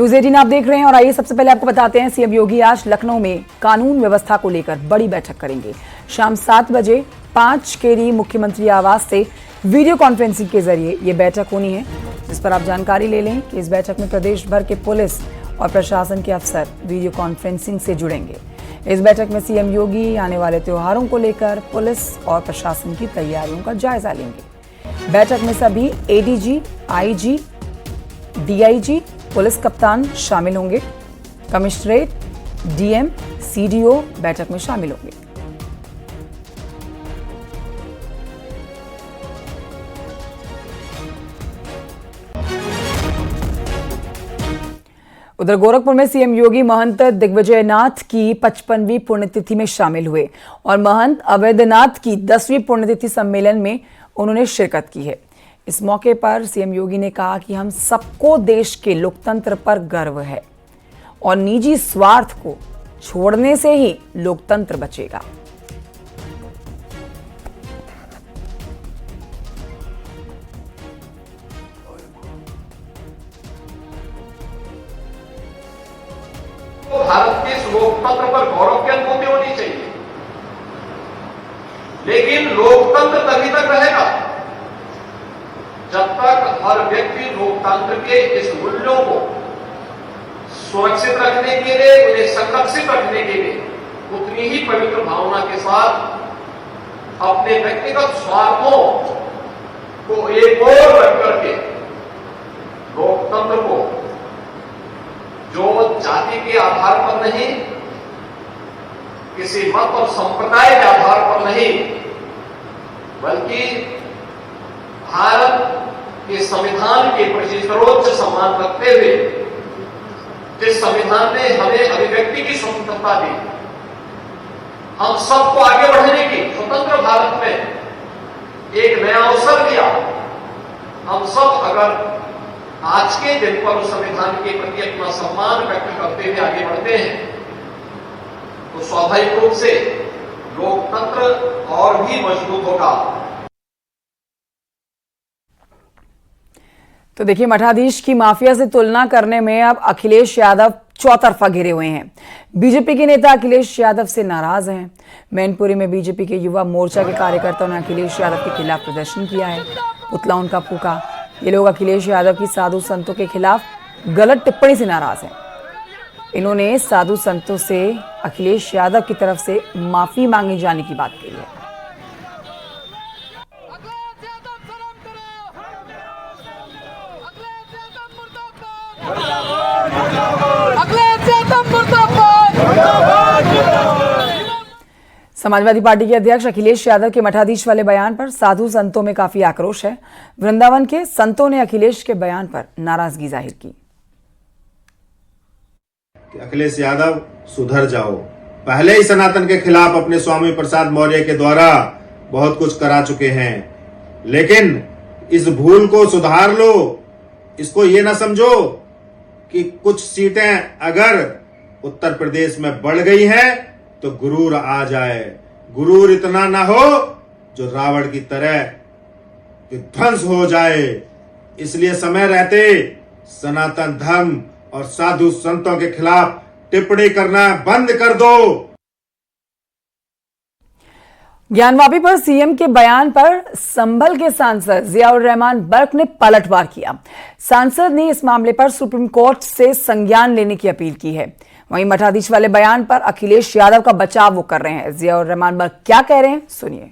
News 18 आप देख रहे हैं और आइए सबसे पहले आपको बताते हैं सीएम योगी आज लखनऊ में कानून व्यवस्था को लेकर बड़ी बैठक करेंगे। शाम 7 बजे 5 केरी मुख्यमंत्री आवास से वीडियो कॉन्फ्रेंसिंग के जरिए ये बैठक होनी है, जिस पर आप जानकारी ले लें कि इस बैठक में प्रदेश भर के पुलिस और प्रशासन के अफसर वीडियो कॉन्फ्रेंसिंग से जुड़ेंगे। इस बैठक में सीएम योगी आने वाले त्योहारों को लेकर पुलिस और प्रशासन की तैयारियों का जायजा लेंगे। बैठक में सभी एडीजी, आईजी, डीआईजी, पुलिस कप्तान शामिल होंगे। कमिश्नरेट, डीएम, सीडीओ बैठक में शामिल होंगे। उधर गोरखपुर में सीएम योगी महंत दिग्विजयनाथ की 55वीं पुण्यतिथि में शामिल हुए और महंत अवैधनाथ की 10वीं पुण्यतिथि सम्मेलन में उन्होंने शिरकत की है। इस मौके पर सीएम योगी ने कहा कि हम सबको देश के लोकतंत्र पर गर्व है और निजी स्वार्थ को छोड़ने से ही लोकतंत्र बचेगा। भारत के इस लोकतंत्र पर गौरव की अनुभूति होनी चाहिए, लेकिन लोकतंत्र तभी तक रहेगा जब तक हर व्यक्ति लोकतंत्र के इस मूल्यों को सुरक्षित रखने के लिए, उन्हें संरक्षित रखने के लिए उतनी ही पवित्र भावना के साथ अपने व्यक्तिगत स्वार्थों को एक ओर रख करके लोकतंत्र को जो जाति के आधार पर नहीं, किसी मत और संप्रदाय के आधार पर नहीं, बल्कि भारत के संविधान के प्रति सर्वोच्च सम्मान रखते हुए, जिस संविधान ने हमें अभिव्यक्ति की स्वतंत्रता दी, हम सबको आगे बढ़ने की, स्वतंत्र भारत में एक नया अवसर दिया। हम सब अगर आज के दिन पर उस संविधान के प्रति अपना सम्मान व्यक्त करते हुए आगे बढ़ते हैं, तो स्वाभाविक रूप से लोकतंत्र और भी मजबूत होगा। तो देखिए, मठाधीश की माफिया से तुलना करने में अब अखिलेश यादव चौतरफा घिरे हुए हैं। बीजेपी के नेता अखिलेश यादव से नाराज हैं। मैनपुरी में बीजेपी के युवा मोर्चा के कार्यकर्ताओं ने अखिलेश यादव के खिलाफ प्रदर्शन किया है, पुतला उनका फूका। ये लोग अखिलेश यादव की साधु संतों के खिलाफ गलत टिप्पणी से नाराज हैं। इन्होंने साधु संतों से अखिलेश यादव की तरफ से माफी मांगी जाने की बात कही है। समाजवादी पार्टी के अध्यक्ष अखिलेश यादव के मठाधीश वाले बयान पर साधु संतों में काफी आक्रोश है। वृंदावन के संतों ने अखिलेश के बयान पर नाराजगी जाहिर की। अखिलेश यादव सुधर जाओ, पहले ही सनातन के खिलाफ अपने स्वामी प्रसाद मौर्य के द्वारा बहुत कुछ करा चुके हैं, लेकिन इस भूल को सुधार लो। इसको ये ना समझो कि कुछ सीटें अगर उत्तर प्रदेश में बढ़ गई हैं तो गुरूर आ जाए। गुरूर इतना ना हो जो रावण की तरह कि ध्वंस हो जाए। इसलिए समय रहते सनातन धर्म और साधु संतों के खिलाफ टिप्पणी करना बंद कर दो। ज्ञानवापी पर सीएम के बयान पर संभल के सांसद जियाउर रहमान बर्क ने पलटवार किया। सांसद ने इस मामले पर सुप्रीम कोर्ट से संज्ञान लेने की अपील की है। वहीं मठाधीश वाले बयान पर अखिलेश यादव का बचाव वो कर रहे हैं। जियाउर रहमान बर्क क्या कह रहे हैं, सुनिए।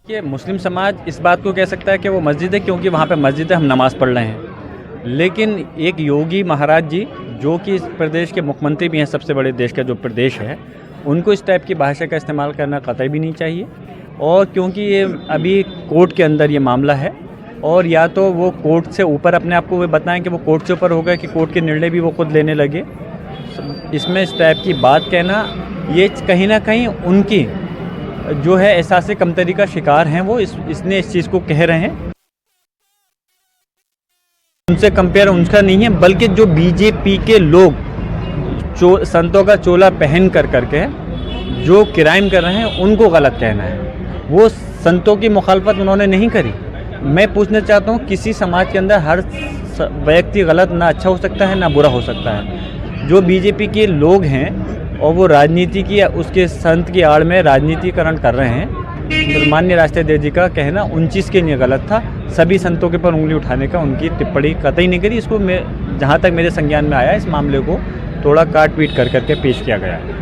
कि मुस्लिम समाज इस बात को कह सकता है कि वो मस्जिद है, क्योंकि वहाँ पे मस्जिद है, हम नमाज पढ़ रहे हैं। लेकिन एक योगी महाराज जी जो कि इस प्रदेश के मुख्यमंत्री भी हैं, सबसे बड़े देश का जो प्रदेश है, उनको इस टाइप की भाषा का इस्तेमाल करना कतई भी नहीं चाहिए। और क्योंकि ये अभी कोर्ट के अंदर ये मामला है, और या तो वो कोर्ट से ऊपर अपने आप को वो बताएं कि वो कोर्ट से ऊपर हो गए, कि कोर्ट के निर्णय भी वो खुद लेने लगे। इसमें इस टाइप की बात कहना, ये कहीं ना कहीं उनकी जो है एहसास कमतरी का शिकार हैं। वो इसने इस चीज़ को कह रहे हैं। उनसे कंपेयर उनका नहीं है, बल्कि जो बीजेपी के लोग संतों का चोला पहन कर करके जो क्राइम कर रहे हैं उनको गलत कहना है। वो संतों की मुखालफत उन्होंने नहीं करी, मैं पूछना चाहता हूँ, किसी समाज के अंदर हर व्यक्ति गलत ना अच्छा हो सकता है ना बुरा हो सकता है। जो बीजेपी के लोग हैं और वो राजनीति की उसके संत की आड़ में राजनीतिकरण कर रहे हैं, माननीय राष्ट्राध्यक्ष जी का कहना 29 के लिए गलत था। सभी संतों के पर उंगली उठाने का उनकी टिप्पणी कतई नहीं करी। इसको मैं जहाँ तक मेरे संज्ञान में आया, इस मामले को थोड़ा काट पीट कर करके पेश किया गया है।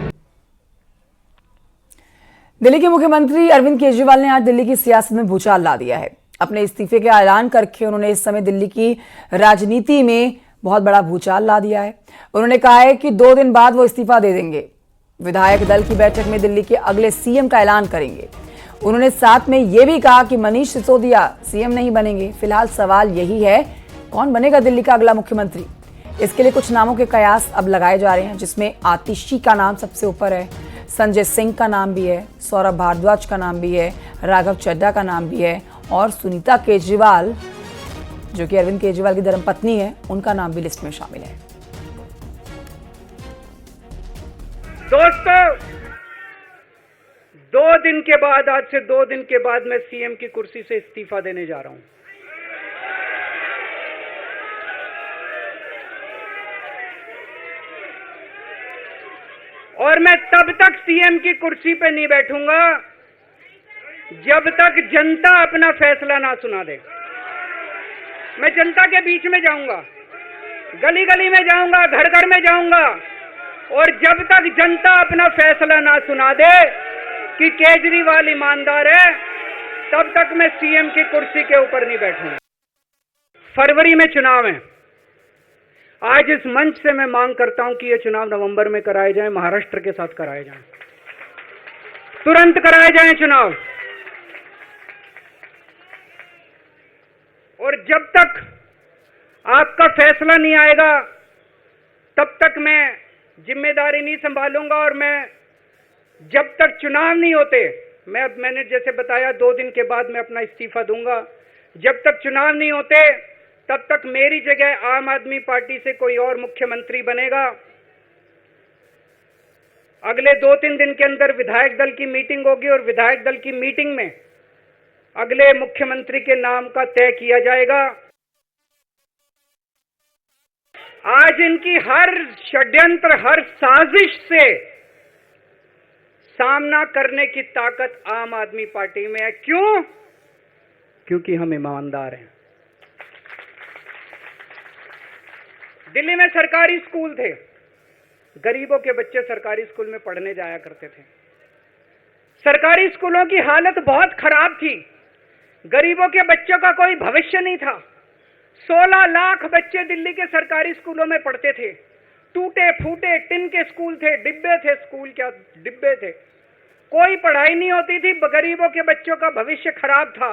दिल्ली के मुख्यमंत्री अरविंद केजरीवाल ने आज दिल्ली की सियासत में भूचाल ला दिया है। अपने इस्तीफे का ऐलान करके उन्होंने इस समय दिल्ली की राजनीति में बहुत बड़ा भूचाल ला दिया है। उन्होंने कहा है कि 2 दिन बाद वो इस्तीफा दे देंगे। विधायक दल की बैठक में दिल्ली के अगले सीएम का ऐलान करेंगे। उन्होंने साथ में यह भी कहा कि मनीष सिसोदिया सीएम नहीं बनेंगे। फिलहाल सवाल यही है, कौन बनेगा दिल्ली का अगला मुख्यमंत्री। इसके लिए कुछ नामों के कयास अब लगाए जा रहे हैं, जिसमें आतिशी का नाम सबसे ऊपर है, संजय सिंह का नाम भी है, सौरभ भारद्वाज का नाम भी है, राघव चड्ढा का नाम भी है और सुनीता केजरीवाल, जो कि अरविंद केजरीवाल की धर्मपत्नी है, उनका नाम भी लिस्ट में शामिल है। दोस्तों, 2 दिन के बाद, आज से 2 दिन के बाद मैं सीएम की कुर्सी से इस्तीफा देने जा रहा हूं। और मैं तब तक सीएम की कुर्सी पे नहीं बैठूंगा जब तक जनता अपना फैसला ना सुना दे। मैं जनता के बीच में जाऊंगा, गली गली में जाऊंगा, घर घर में जाऊंगा, और जब तक जनता अपना फैसला ना सुना दे कि केजरीवाल ईमानदार है, तब तक मैं सीएम की कुर्सी के ऊपर नहीं बैठूंगा। फरवरी में चुनाव है। आज इस मंच से मैं मांग करता हूं कि ये चुनाव नवंबर में कराए जाएं, महाराष्ट्र के साथ कराए जाएं, तुरंत कराए जाएं चुनाव। और जब तक आपका फैसला नहीं आएगा, तब तक मैं जिम्मेदारी नहीं संभालूंगा। और मैं जब तक चुनाव नहीं होते, मैंने जैसे बताया 2 दिन के बाद मैं अपना इस्तीफा दूंगा। जब तक चुनाव नहीं होते, तब तक मेरी जगह आम आदमी पार्टी से कोई और मुख्यमंत्री बनेगा। अगले 2-3 दिन के अंदर विधायक दल की मीटिंग होगी और विधायक दल की मीटिंग में अगले मुख्यमंत्री के नाम का तय किया जाएगा। आज इनकी हर षड्यंत्र, हर साजिश से सामना करने की ताकत आम आदमी पार्टी में है। क्यों? क्योंकि हम ईमानदार हैं। दिल्ली में सरकारी स्कूल थे, गरीबों के बच्चे सरकारी स्कूल में पढ़ने जाया करते थे। सरकारी स्कूलों की हालत बहुत खराब थी, गरीबों के बच्चों का कोई भविष्य नहीं था। 16 लाख बच्चे दिल्ली के सरकारी स्कूलों में पढ़ते थे। टूटे फूटे टिन के स्कूल थे, डिब्बे थे, स्कूल क्या डिब्बे थे, कोई पढ़ाई नहीं होती थी, गरीबों के बच्चों का भविष्य खराब था।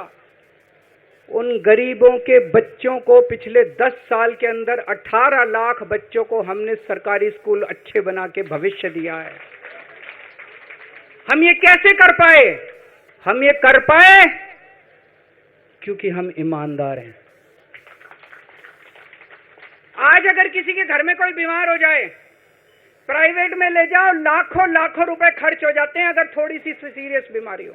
उन गरीबों के बच्चों को पिछले 10 साल के अंदर 18 लाख बच्चों को हमने सरकारी स्कूल अच्छे बना के भविष्य दिया है। हम ये कैसे कर पाए? हम ये कर पाए क्योंकि हम ईमानदार हैं। आज अगर किसी के घर में कोई बीमार हो जाए, प्राइवेट में ले जाओ, लाखों लाखों रुपए खर्च हो जाते हैं। अगर थोड़ी सी सीरियस बीमारी हो,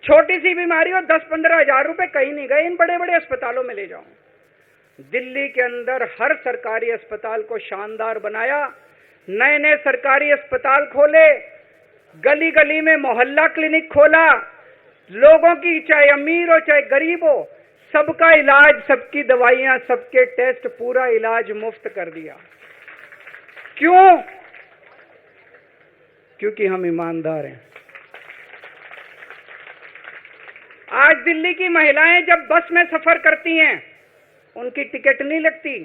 छोटी सी बीमारी हो, 10-15 हजार रुपए कहीं नहीं गए, इन बड़े बड़े अस्पतालों में ले जाओ। दिल्ली के अंदर हर सरकारी अस्पताल को शानदार बनाया, नए नए सरकारी अस्पताल खोले, गली गली में मोहल्ला क्लिनिक खोला। लोगों की, चाहे अमीर हो चाहे गरीब हो, सबका इलाज, सबकी दवाइयां, सबके टेस्ट, पूरा इलाज मुफ्त कर दिया। क्यों? क्योंकि हम ईमानदार हैं। आज दिल्ली की महिलाएं जब बस में सफर करती हैं, उनकी टिकट नहीं लगती।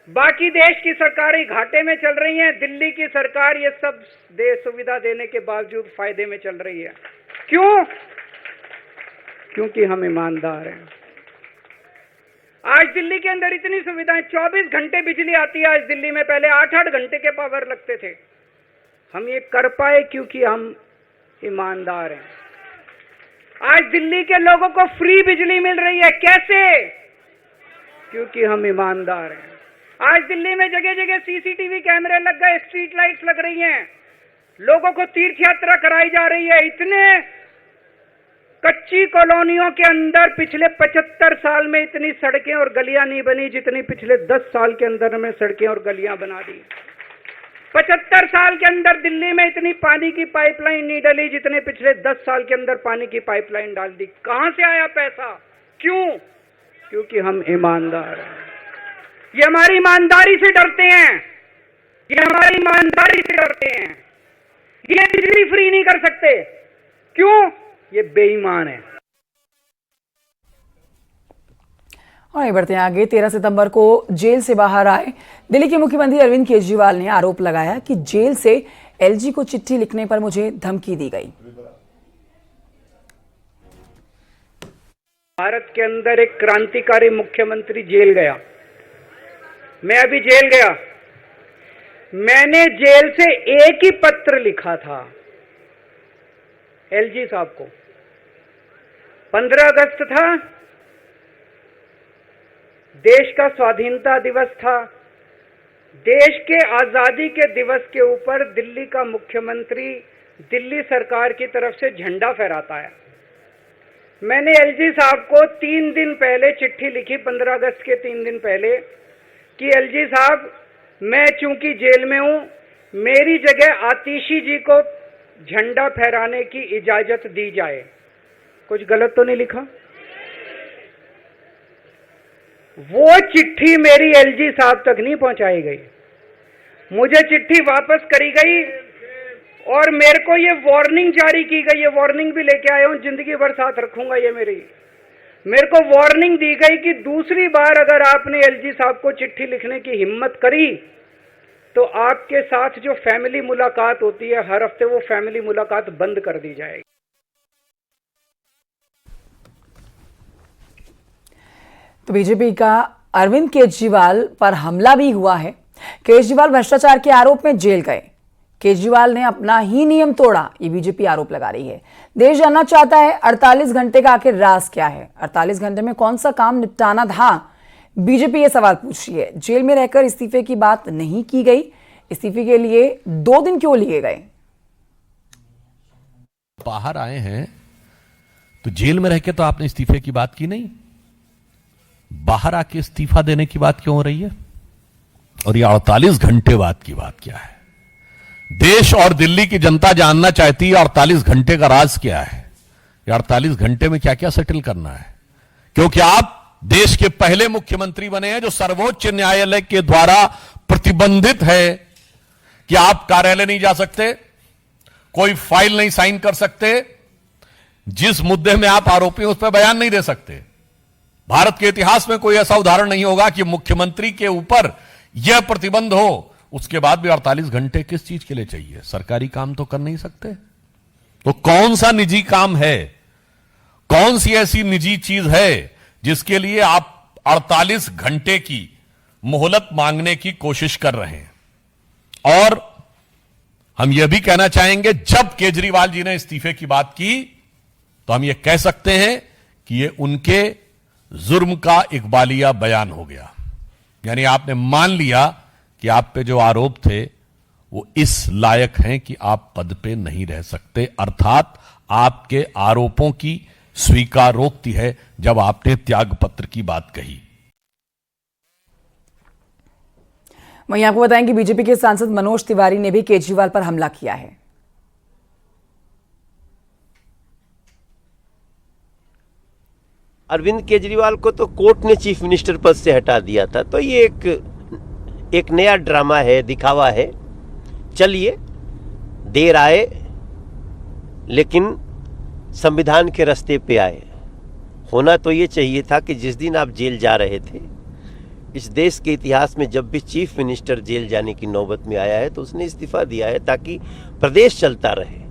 बाकी देश की सरकारें घाटे में चल रही हैं, दिल्ली की सरकार ये सब सुविधा देने के बावजूद फायदे में चल रही है। क्यों? क्योंकि हम ईमानदार हैं। आज दिल्ली के अंदर इतनी सुविधाएं, 24 घंटे बिजली आती है आज दिल्ली में, पहले 8-8 घंटे के पावर लगते थे। हम ये कर पाए क्योंकि हम ईमानदार हैं। आज दिल्ली के लोगों को फ्री बिजली मिल रही है, कैसे? क्योंकि हम ईमानदार हैं। आज दिल्ली में जगह जगह सीसीटीवी कैमरे लग गए, स्ट्रीट लाइट्स लग रही हैं, लोगों को तीर्थ यात्रा कराई जा रही है। इतने कच्ची कॉलोनियों के अंदर पिछले 75 साल में इतनी सड़कें और गलियां नहीं बनी जितनी पिछले 10 साल के अंदर में सड़कें और गलियां बना दी। 75 साल के अंदर दिल्ली में इतनी पानी की पाइपलाइन नहीं डली जितने पिछले 10 साल के अंदर पानी की पाइपलाइन डाल दी। कहां से आया पैसा? क्यों? क्योंकि हम ईमानदार हैं। ये हमारी ईमानदारी से डरते हैं, ये हमारी ईमानदारी से डरते हैं। ये बिजली फ्री नहीं कर सकते, क्यों? ये बेईमान है। और बढ़ते हैं आगे। 13 सितंबर को जेल से बाहर आए दिल्ली के मुख्यमंत्री अरविंद केजरीवाल ने आरोप लगाया कि जेल से एलजी को चिट्ठी लिखने पर मुझे धमकी दी गई। भारत के अंदर एक क्रांतिकारी मुख्यमंत्री जेल गया। मैं अभी जेल गया, मैंने जेल से एक ही पत्र लिखा था एलजी साहब को। 15 अगस्त था, देश का स्वाधीनता दिवस था। देश के आजादी के दिवस के ऊपर दिल्ली का मुख्यमंत्री दिल्ली सरकार की तरफ से झंडा फहराता है। मैंने एलजी साहब को 3 दिन पहले चिट्ठी लिखी, 15 अगस्त के 3 दिन पहले, कि एलजी साहब, मैं चूंकि जेल में हूं, मेरी जगह आतिशी जी को झंडा फहराने की इजाजत दी जाए। कुछ गलत तो नहीं लिखा? वो चिट्ठी मेरी एलजी साहब तक नहीं पहुंचाई गई, मुझे चिट्ठी वापस करी गई और मेरे को ये वार्निंग जारी की गई। ये वार्निंग भी लेके आया हूं, जिंदगी भर साथ रखूंगा ये मेरे को वार्निंग दी गई कि दूसरी बार अगर आपने एलजी साहब को चिट्ठी लिखने की हिम्मत करी तो आपके साथ जो फैमिली मुलाकात होती है हर हफ्ते, वो फैमिली मुलाकात बंद कर दी जाएगी। तो बीजेपी का अरविंद केजरीवाल पर हमला भी हुआ है। केजरीवाल भ्रष्टाचार के आरोप में जेल गए। केजरीवाल ने अपना ही नियम तोड़ा, ये बीजेपी आरोप लगा रही है। देश जानना चाहता है 48 घंटे का आखिर राज क्या है, 48 घंटे में कौन सा काम निपटाना था। बीजेपी ये सवाल पूछ रही है। जेल में रहकर इस्तीफे की बात नहीं की गई, इस्तीफे के लिए 2 दिन क्यों लिए गए? बाहर आए हैं तो जेल में रह के तो आपने इस्तीफे की बात की नहीं, बाहर आके इस्तीफा देने की बात क्यों हो रही है? और ये 48 घंटे बाद की बात क्या है? देश और दिल्ली की जनता जानना चाहती है 48 घंटे का राज क्या है, ये 48 घंटे में क्या क्या सेटल करना है। क्योंकि आप देश के पहले मुख्यमंत्री बने हैं जो सर्वोच्च न्यायालय के द्वारा प्रतिबंधित है कि आप कार्यालय नहीं जा सकते, कोई फाइल नहीं साइन कर सकते, जिस मुद्दे में आप आरोपी हैं उस पर बयान नहीं दे सकते। भारत के इतिहास में कोई ऐसा उदाहरण नहीं होगा कि मुख्यमंत्री के ऊपर यह प्रतिबंध हो, उसके बाद भी 48 घंटे किस चीज के लिए चाहिए? सरकारी काम तो कर नहीं सकते, तो कौन सा निजी काम है, कौन सी ऐसी निजी चीज है जिसके लिए आप 48 घंटे की मोहलत मांगने की कोशिश कर रहे हैं? और हम यह भी कहना चाहेंगे, जब केजरीवाल जी ने इस्तीफे की बात की तो हम यह कह सकते हैं कि यह उनके जुर्म का इकबालिया बयान हो गया। यानी आपने मान लिया कि आप पे जो आरोप थे वो इस लायक हैं कि आप पद पे नहीं रह सकते, अर्थात आपके आरोपों की स्वीकारोक्ति है जब आपने त्यागपत्र की बात कही। वहीं आपको बताएं कि बीजेपी के सांसद मनोज तिवारी ने भी केजरीवाल पर हमला किया है। अरविंद केजरीवाल को तो कोर्ट ने चीफ मिनिस्टर पद से हटा दिया था, तो ये एक नया ड्रामा है, दिखावा है। चलिए, देर आए लेकिन संविधान के रास्ते पे आए। होना तो ये चाहिए था कि जिस दिन आप जेल जा रहे थे, इस देश के इतिहास में जब भी चीफ मिनिस्टर जेल जाने की नौबत में आया है तो उसने इस्तीफा दिया है ताकि प्रदेश चलता रहे।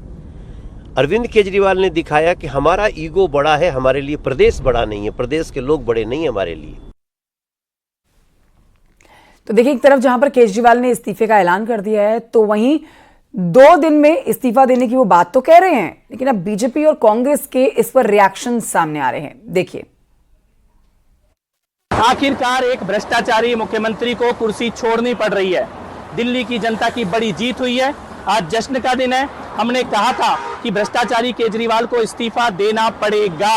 अरविंद केजरीवाल ने दिखाया कि हमारा ईगो बड़ा है, हमारे लिए प्रदेश बड़ा नहीं है, प्रदेश के लोग बड़े नहीं है हमारे लिए। तो देखिए, एक तरफ जहां पर केजरीवाल ने इस्तीफे का ऐलान कर दिया है, तो वहीं 2 दिन में इस्तीफा देने की वो बात तो कह रहे हैं, लेकिन अब बीजेपी और कांग्रेस के इस पर रिएक्शन सामने आ रहे हैं। देखिए, आखिरकार एक भ्रष्टाचारी मुख्यमंत्री को कुर्सी छोड़नी पड़ रही है। दिल्ली की जनता की बड़ी जीत हुई है। आज जश्न का दिन है। हमने कहा था कि भ्रष्टाचारी केजरीवाल को इस्तीफा देना पड़ेगा।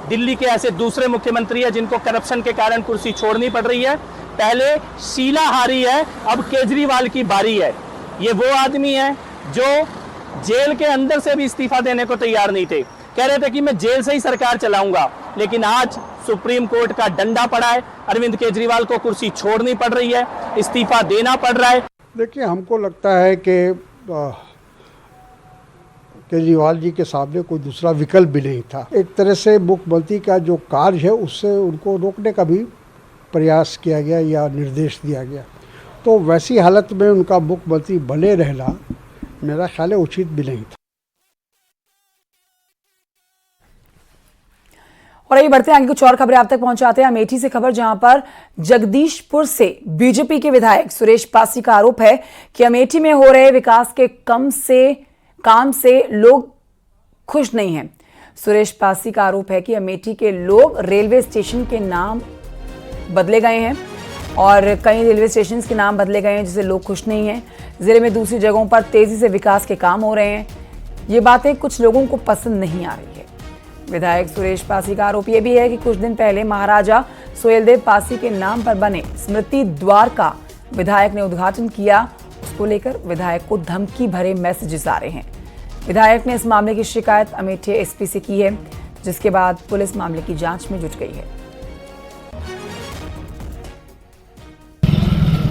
दिल्ली के ऐसे दूसरे मुख्यमंत्री हैं जिनको करप्शन के कारण कुर्सी छोड़नी पड़ रही है। पहले शीला हारी है, अब केजरीवाल की बारी है। ये वो आदमी है जो जेल के अंदर से भी इस्तीफा देने को तैयार नहीं थे, कह रहे थे कि मैं जेल से ही सरकार चलाऊंगा, लेकिन आज सुप्रीम कोर्ट का डंडा पड़ा है, अरविंद केजरीवाल को कुर्सी छोड़नी पड़ रही है, इस्तीफा देना पड़ रहा है। देखिए, हमको लगता है कि केजरीवाल जी के सामने कोई दूसरा विकल्प भी नहीं था। एक तरह से मुख्यमंत्री का जो कार्य है उससे उनको रोकने का भी प्रयास किया गया या निर्देश दिया गया, तो वैसी हालत में उनका मुख्यमंत्री बने रहना मेरा ख्याल है उचित भी नहीं था। और आइए बढ़ते हैं आगे, कुछ और खबरें आप तक पहुंचाते हैं। अमेठी से खबर, जहां पर जगदीशपुर से बीजेपी के विधायक सुरेश पासी का आरोप है कि अमेठी में हो रहे विकास के काम से लोग खुश नहीं हैं। सुरेश पासी का आरोप है कि अमेठी के लोग रेलवे स्टेशन के नाम बदले गए हैं और कई रेलवे स्टेशन के नाम बदले गए हैं जिससे लोग खुश नहीं हैं। जिले में दूसरी जगहों पर तेजी से विकास के काम हो रहे हैं। ये बातें कुछ लोगों को पसंद नहीं आ रही है। विधायक सुरेश पासी का आरोप यह भी है कि कुछ दिन पहले महाराजा सोहेलदेव पासी के नाम पर बने स्मृति द्वार का विधायक ने उद्घाटन किया। उसको लेकर विधायक को धमकी भरे मैसेजेस आ रहे हैं। विधायक ने इस मामले की शिकायत अमेठी एसपी से की है, जिसके बाद पुलिस मामले की जांच में जुट गई है।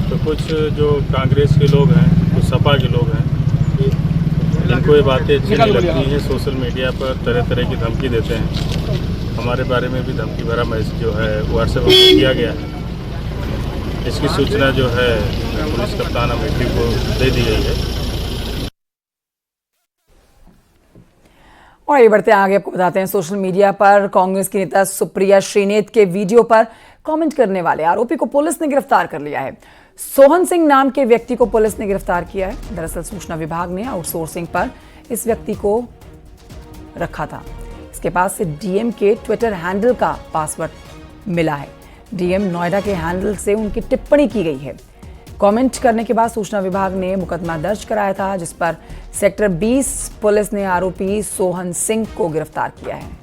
तो कुछ जो कांग्रेस के लोग हैं, कुछ सपा के लोग हैं, इनको ये बातें अच्छी नहीं लगती हैं। सोशल मीडिया पर तरह तरह की धमकी देते हैं। हमारे बारे में भी धमकी भरा मैसेज जो है व्हाट्सएप पर किया गया है। इसकी सूचना जो है पुलिस कप्तान अमेठी को दे दी गई है। और ये बढ़ते आगे आपको बताते हैं, सोशल मीडिया पर कांग्रेस की नेता सुप्रिया श्रीनेत के वीडियो पर कमेंट करने वाले आरोपी को पुलिस ने गिरफ्तार कर लिया है। सोहन सिंह नाम के व्यक्ति को पुलिस ने गिरफ्तार किया है। दरअसल सूचना विभाग ने आउटसोर्सिंग पर इस व्यक्ति को रखा था। इसके पास से डीएम के ट्विटर हैंडल का पासवर्ड मिला है। डीएम नोएडा के हैंडल से उनकी टिप्पणी की गई है। कमेंट करने के बाद सूचना विभाग ने मुकदमा दर्ज कराया था, जिस पर सेक्टर 20 पुलिस ने आरोपी सोहन सिंह को गिरफ्तार किया है।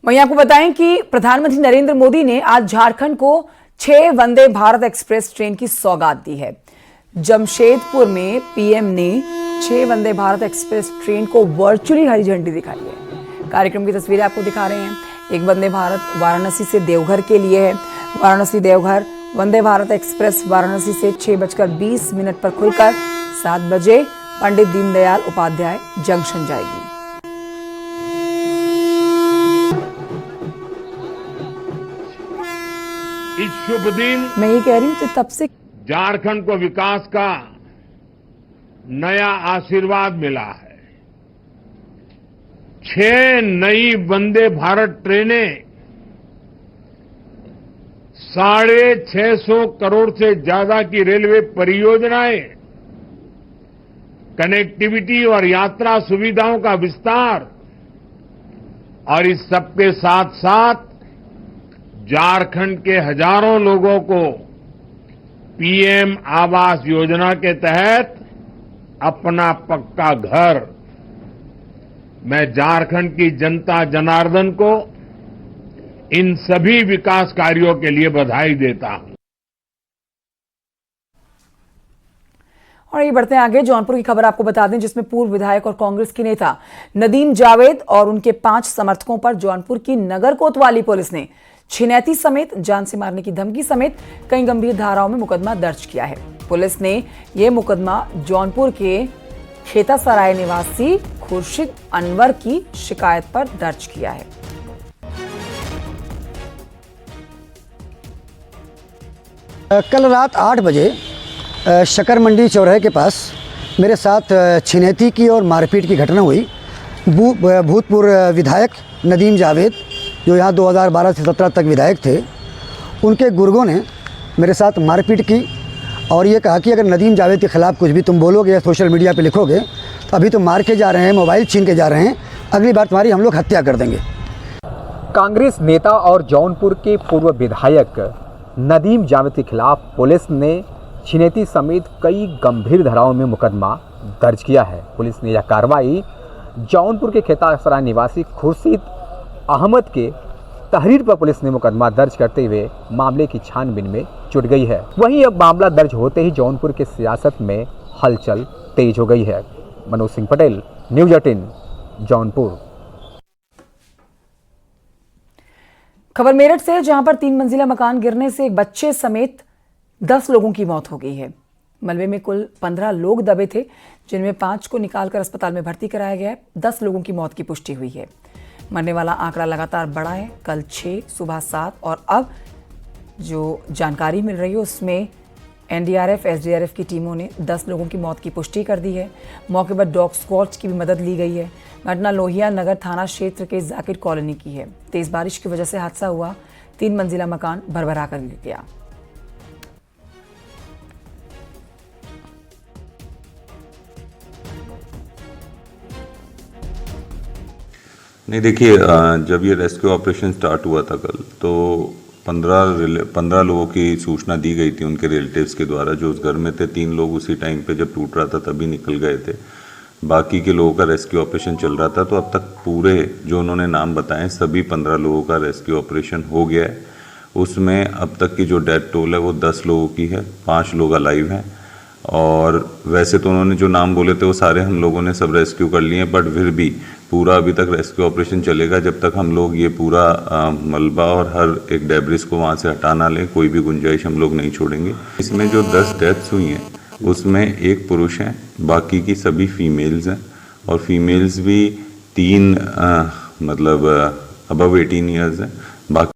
वहीं आपको बताएं कि प्रधानमंत्री नरेंद्र मोदी ने आज झारखंड को 6 वंदे भारत एक्सप्रेस ट्रेन की सौगात दी है। जमशेदपुर में पीएम ने 6 वंदे भारत एक्सप्रेस ट्रेन को वर्चुअली हरी झंडी दिखाई है। कार्यक्रम की तस्वीरें आपको दिखा रहे हैं। एक वंदे भारत वाराणसी से देवघर के लिए है। वाराणसी देवघर वंदे भारत एक्सप्रेस वाराणसी से 6:20 पर खुलकर 7 बजे पंडित दीनदयाल उपाध्याय जंक्शन जाएगी। इस शुभ दिन मैं ये कह रही हूँ कि तब से झारखंड को विकास का नया आशीर्वाद मिला है। 6 नई वंदे भारत ट्रेनें 650 करोड़ से ज्यादा की रेलवे परियोजनाएं, कनेक्टिविटी और यात्रा सुविधाओं का विस्तार और इस सबके साथ साथ झारखंड के हजारों लोगों को पीएम आवास योजना के तहत अपना पक्का घर। मैं झारखंड की जनता जनार्दन को इन सभी विकास कार्यों के लिए बधाई देता हूं। और ये बढ़ते हैं आगे, जौनपुर की खबर आपको बता दें, जिसमें पूर्व विधायक और कांग्रेस की नेता नदीम जावेद और उनके 5 समर्थकों पर जौनपुर की नगर कोतवाली पुलिस ने छिनैती समेत जान से मारने की धमकी समेत कई गंभीर धाराओं में मुकदमा दर्ज किया है। पुलिस ने यह मुकदमा जौनपुर के खेतासराय निवासी खुर्शीद अनवर की शिकायत पर दर्ज किया है। कल रात 8 बजे शक्कर मंडी चौराहे के पास मेरे साथ छिनैती की और मारपीट की घटना हुई। भूतपूर्व विधायक नदीम जावेद, जो यहाँ 2012 से 17 तक विधायक थे, उनके गुर्गों ने मेरे साथ मारपीट की और ये कहा कि अगर नदीम जावेद के ख़िलाफ़ कुछ भी तुम बोलोगे या सोशल मीडिया पे लिखोगे तो अभी तो मार के जा रहे हैं, मोबाइल छीन के जा रहे हैं, अगली बार तुम्हारी हम लोग हत्या कर देंगे। कांग्रेस नेता और जौनपुर के पूर्व विधायक नदीम जावेद के खिलाफ पुलिस ने छिनेती समेत कई गंभीर धाराओं में मुकदमा दर्ज किया है। पुलिस ने यह कार्रवाई जौनपुर के खेतासरा निवासी खुर्शीद अहमद के तहरीर पर पुलिस ने मुकदमा दर्ज करते हुए मामले की छानबीन में जुट गई है। वहीं अब मामला दर्ज होते ही जौनपुर के सियासत में हलचल तेज हो गई है। मनोज सिंह पटेल, न्यूज़ 18 जौनपुर। खबर मेरठ से, जहां पर 3 मंजिला मकान गिरने से एक बच्चे समेत 10 लोगों की मौत हो गई है। मलबे में कुल 15 लोग दबे थे, जिनमें 5 को निकालकर अस्पताल में भर्ती कराया गया है। 10 लोगों की मौत की पुष्टि हुई है। मरने वाला आंकड़ा लगातार बढ़ा है। कल 6, सुबह 7 और अब जो जानकारी मिल रही है उसमें एनडीआरएफ, एसडीआरएफ की टीमों ने 10 लोगों की मौत की पुष्टि कर दी है। मौके पर डॉग स्क्वाड की भी मदद ली गई है। घटना लोहिया नगर थाना क्षेत्र के जाकिर कॉलोनी की है। तेज बारिश की वजह से हादसा हुआ। 3 मंजिला मकान भरभरा कर गिर गया। नहीं, देखिए, जब ये रेस्क्यू ऑपरेशन स्टार्ट हुआ था कल, तो 15 लोगों की सूचना दी गई थी उनके रिलेटिव्स के द्वारा, जो उस घर में थे। 3 लोग उसी टाइम पे जब टूट रहा था तभी निकल गए थे। बाकी के लोगों का रेस्क्यू ऑपरेशन चल रहा था। तो अब तक पूरे जो उन्होंने नाम बताए सभी 15 लोगों का रेस्क्यू ऑपरेशन हो गया है। उसमें अब तक की जो डेथ टोल है वो 10 लोगों की है। 5 लोग अलाइव हैं। और वैसे तो उन्होंने जो नाम बोले थे वो सारे हम लोगों ने सब रेस्क्यू कर लिए हैं, बट फिर भी पूरा अभी तक रेस्क्यू ऑपरेशन चलेगा जब तक हम लोग ये पूरा मलबा और हर एक डेब्रिस को वहाँ से हटा ना लें। कोई भी गुंजाइश हम लोग नहीं छोड़ेंगे। इसमें जो 10 डेथ्स हुई हैं उसमें एक पुरुष हैं, बाकी की सभी फीमेल्स हैं। और फीमेल्स भी 3 मतलब अबव 18 ईयर्स हैं। बाकी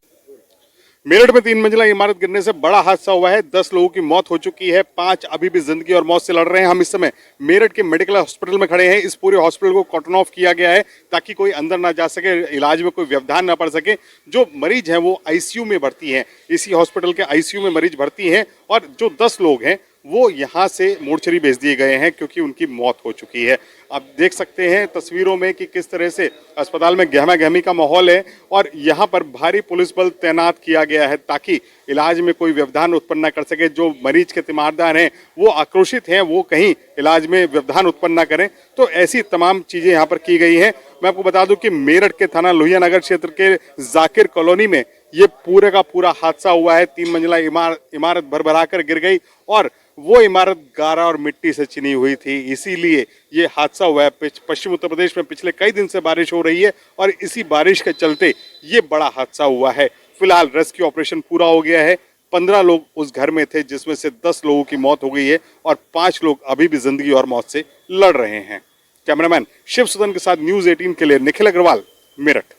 मेरठ में 3 मंजिला इमारत गिरने से बड़ा हादसा हुआ है। 10 लोगों की मौत हो चुकी है। 5 अभी भी जिंदगी और मौत से लड़ रहे हैं। हम इस समय मेरठ के मेडिकल हॉस्पिटल में खड़े हैं। इस पूरे हॉस्पिटल को कॉर्डन ऑफ किया गया है ताकि कोई अंदर ना जा सके, इलाज में कोई व्यवधान ना पड़ सके। जो मरीज हैं वो आईसीयू में भर्ती हैं। इसी हॉस्पिटल के आईसीयू में मरीज भर्ती हैं और जो 10 लोग हैं वो यहाँ से मोर्चरी भेज दिए गए हैं क्योंकि उनकी मौत हो चुकी है। आप देख सकते हैं तस्वीरों में कि किस तरह से अस्पताल में गहमा गहमी का माहौल है और यहाँ पर भारी पुलिस बल तैनात किया गया है ताकि इलाज में कोई व्यवधान उत्पन्न न कर सके। जो मरीज के तीमारदार हैं वो आक्रोशित हैं, वो कहीं इलाज में व्यवधान उत्पन्न न करें। तो ऐसी तमाम चीज़ें यहाँ पर की गई हैं। मैं आपको बता दूं कि मेरठ के थाना लोहिया नगर क्षेत्र के जाकिर कॉलोनी में ये पूरे का पूरा हादसा हुआ है। 3 मंजिला इमारत भरभरा कर गिर गई और वो इमारत गारा और मिट्टी से चिनी हुई थी, इसीलिए ये हादसा हुआ है। पश्चिम उत्तर प्रदेश में पिछले कई दिन से बारिश हो रही है और इसी बारिश के चलते ये बड़ा हादसा हुआ है। फिलहाल रेस्क्यू ऑपरेशन पूरा हो गया है। 15 लोग उस घर में थे जिसमें से 10 लोगों की मौत हो गई है और 5 लोग अभी भी जिंदगी और मौत से लड़ रहे हैं। कैमरामैन शिव सुदन के साथ न्यूज़ 18 के लिए निखिल अग्रवाल, मेरठ।